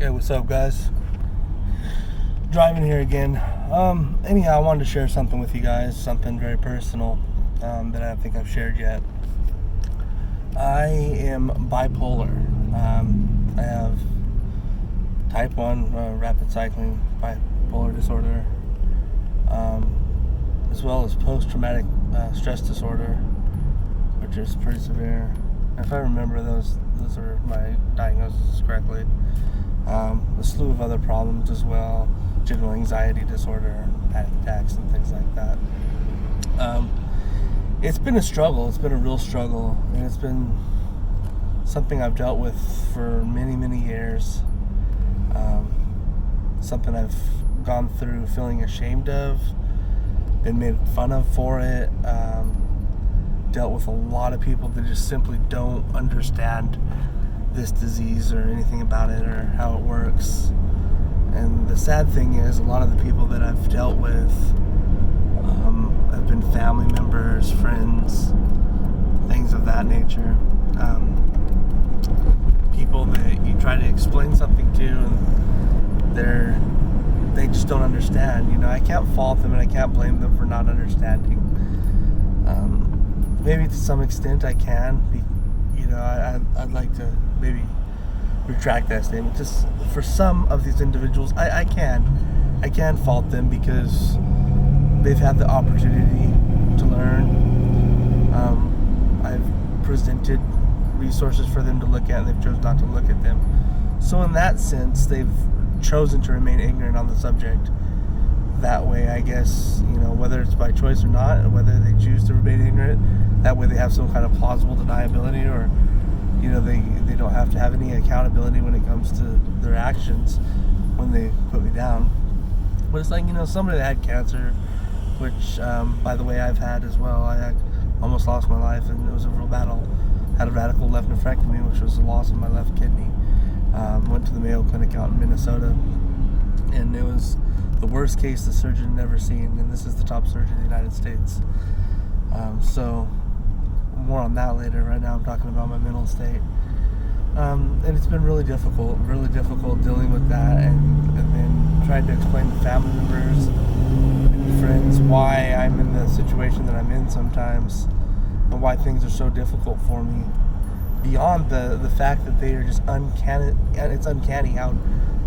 Hey, what's up, guys? Driving here again. Anyhow, I wanted to share something with you guys, something very personal that I don't think I've shared yet. I am bipolar. I have type 1 rapid cycling bipolar disorder, as well as post-traumatic stress disorder, which is pretty severe. If I remember, those are my diagnoses correctly. A slew of other problems as well, general anxiety disorder, panic attacks, and things like that. It's been a struggle. It's been a real struggle, and it's been something I've dealt with for many, many years. Something I've gone through feeling ashamed of, been made fun of for it, dealt with a lot of people that just simply don't understand this disease or anything about it or how it works. And the sad thing is, a lot of the people that I've dealt with have been family members, friends, things of that nature. People that you try to explain something to and they just don't understand. You know, I can't fault them and I can't blame them for not understanding. Maybe to some extent I can. I'd like to maybe retract that statement. Just for some of these individuals, I can fault them because they've had the opportunity to learn. I've presented resources for them to look at, and they've chosen not to look at them. So in that sense, they've chosen to remain ignorant on the subject. That way, I guess, whether it's by choice or not, whether they choose to remain ignorant, that way they have some kind of plausible deniability, or they don't have to have any accountability when it comes to their actions when they put me down. But it's like, somebody that had cancer, which by the way I've had as well. I almost lost my life, and it was a real battle. Had a radical left nephrectomy, which was the loss of my left kidney. Went to the Mayo Clinic out in Minnesota, and it was the worst case the surgeon had ever seen, and this is the top surgeon in the United States. So more on that later. Right now I'm talking about my mental state. And it's been really difficult dealing with that, and then trying to explain to family members and friends why I'm in the situation that I'm in sometimes, and why things are so difficult for me, beyond the fact that they are just uncanny. It's uncanny how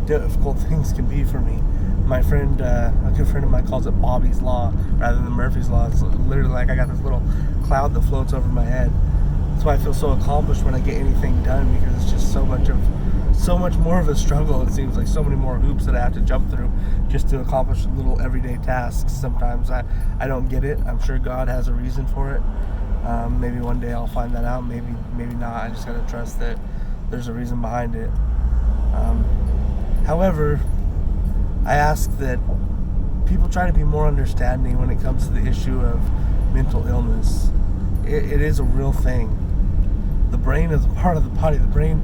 difficult things can be for me. My friend, a good friend of mine, calls it Bobby's Law rather than Murphy's Law. It's literally like I got this little cloud that floats over my head. That's why I feel so accomplished when I get anything done, because it's just so much more of a struggle. It seems like so many more hoops that I have to jump through just to accomplish little everyday tasks. Sometimes I don't get it. I'm sure God has a reason for it. Maybe one day I'll find that out. Maybe not. I just gotta trust that there's a reason behind it. However, I ask that people try to be more understanding when it comes to the issue of mental illness. It is a real thing. The brain is a part of the body. The brain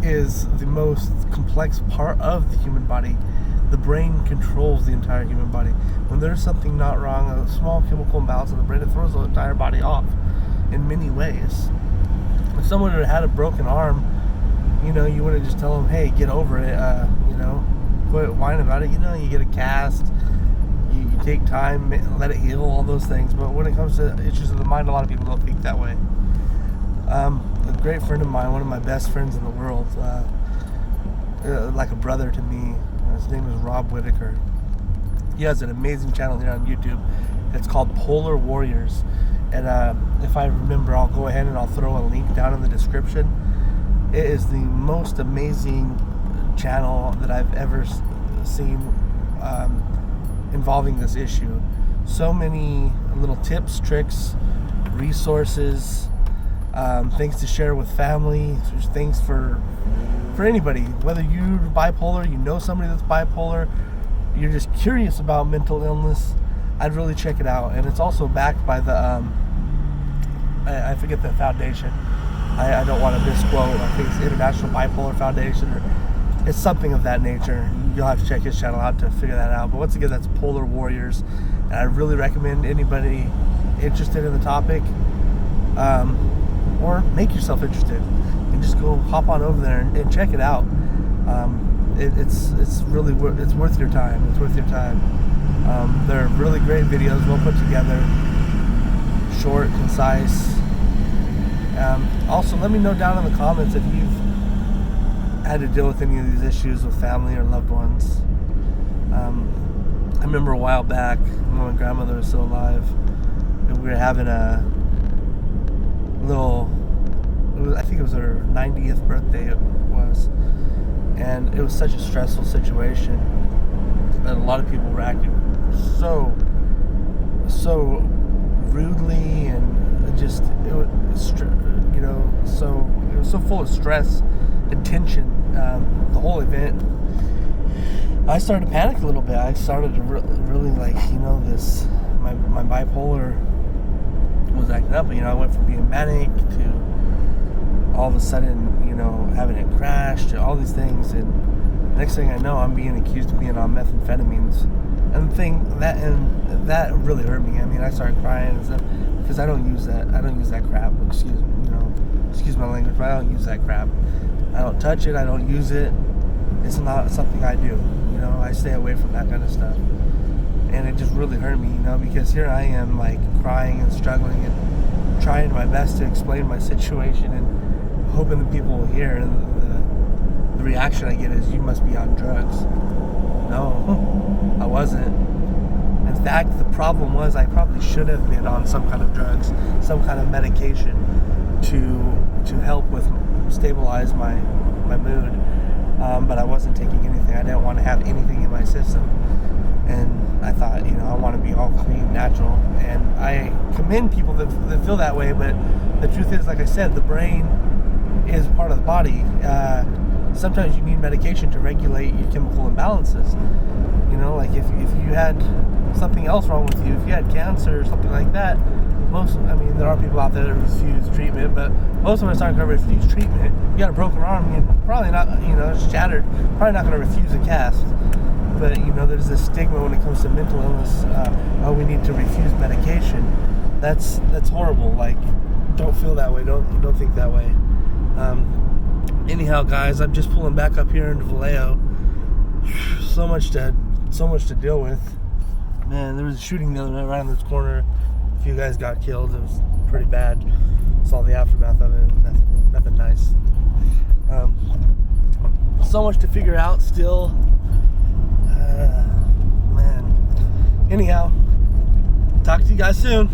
is the most complex part of the human body. The brain controls the entire human body. When there's something not wrong, a small chemical imbalance in the brain, it throws the entire body off in many ways. If someone had a broken arm, you wouldn't just tell them, hey, get over it, quit whining about it. You get a cast, you take time, let it heal, all those things. But when it comes to issues of the mind, a lot of people don't think that way. A great friend of mine, one of my best friends in the world, like a brother to me, his name is Rob Whitaker. He has an amazing channel here on YouTube. It's called Polar Warriors. And if I remember, I'll go ahead and I'll throw a link down in the description. It is the most amazing channel that I've ever seen involving this issue. So many little tips, tricks, resources, things to share with family, things for anybody, whether you're bipolar, somebody that's bipolar, you're just curious about mental illness. I'd really check it out. And it's also backed by the I forget the foundation. I don't want to misquote. I think it's International Bipolar Foundation, or it's something of that nature. You'll have to check his channel out to figure that out. But once again, that's Polar Warriors, and I really recommend anybody interested in the topic, or make yourself interested, and just go hop on over there and check it out. it's really it's worth your time. It's worth your time. They're really great videos, well put together, short, concise. Also, let me know down in the comments if you've had to deal with any of these issues with family or loved ones. I remember a while back when my grandmother was still alive, we were having a little, I think it was her 90th birthday it was, and it was such a stressful situation that a lot of people were acting so rudely, and just it was so full of stress and tension. The whole event, I started to panic a little bit. I started to really this, my bipolar was acting up. I went from being manic to all of a sudden, having it crash, to all these things, and next thing I know, I'm being accused of being on methamphetamines. And that really hurt me. I started crying and stuff because I don't use that crap. Excuse my language, but I don't use that crap. I don't touch it. I don't use it. It's not something I do. I stay away from that kind of stuff. And it just really hurt me, because here I am, crying and struggling and trying my best to explain my situation and hoping that people will hear. And the reaction I get is, "You must be on drugs." No, I wasn't. In fact, the problem was I probably should have been on some kind of drugs, some kind of medication to help with stabilize my mood. But I wasn't taking anything. I didn't want to have anything in my system. And I thought, I want to be all clean, natural. And I commend people that feel that way, but the truth is, like I said, the brain is part of the body. Sometimes you need medication to regulate your chemical imbalances. If you had something else wrong with you, if you had cancer or something like that, there are people out there that refuse treatment, but most of us aren't going to refuse treatment. You got a broken arm, you're probably not, it's shattered, probably not going to refuse a cast. But, there's this stigma when it comes to mental illness. We need to refuse medication. That's horrible. Don't feel that way. Don't think that way. Anyhow, guys, I'm just pulling back up here into Vallejo. So much to deal with. Man, there was a shooting the other night right in this corner. A few guys got killed. It was pretty bad. Saw the aftermath of it. Nothing nice. So much to figure out still. Man. Anyhow, talk to you guys soon.